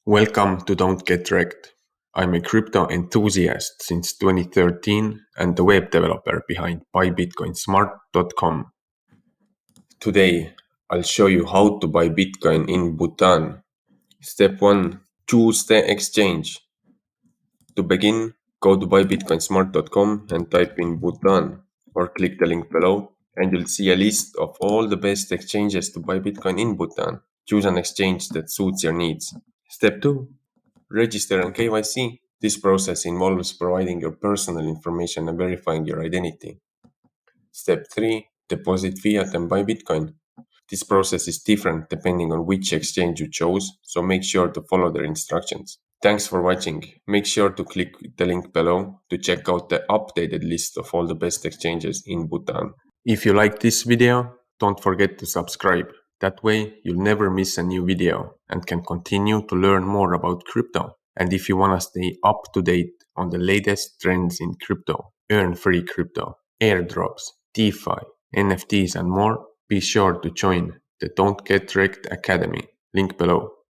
Welcome to dontgetrekt. I'm a crypto enthusiast since 2013 and the web developer behind buybitcoinsmart.com. Today, I'll show you how to buy Bitcoin in Bhutan. Step 1. Choose the exchange. To begin, go to buybitcoinsmart.com and type in Bhutan or click the link below and you'll see a list of all the best exchanges to buy Bitcoin in Bhutan. Choose an exchange that suits your needs. Step 2. Register and KYC. This process involves providing your personal information and verifying your identity. Step 3. Deposit fiat and buy Bitcoin. This process is different depending on which exchange you chose, so make sure to follow their instructions. Thanks for watching. Make sure to click the link below to check out the updated list of all the best exchanges in Bhutan. If you like this video, don't forget to subscribe. That way you'll never miss a new video and can continue to learn more about crypto. And if you want to stay up to date on the latest trends in crypto, earn free crypto, airdrops, DeFi, NFTs and more, be sure to join the Don't Get Wrecked Academy. Link below.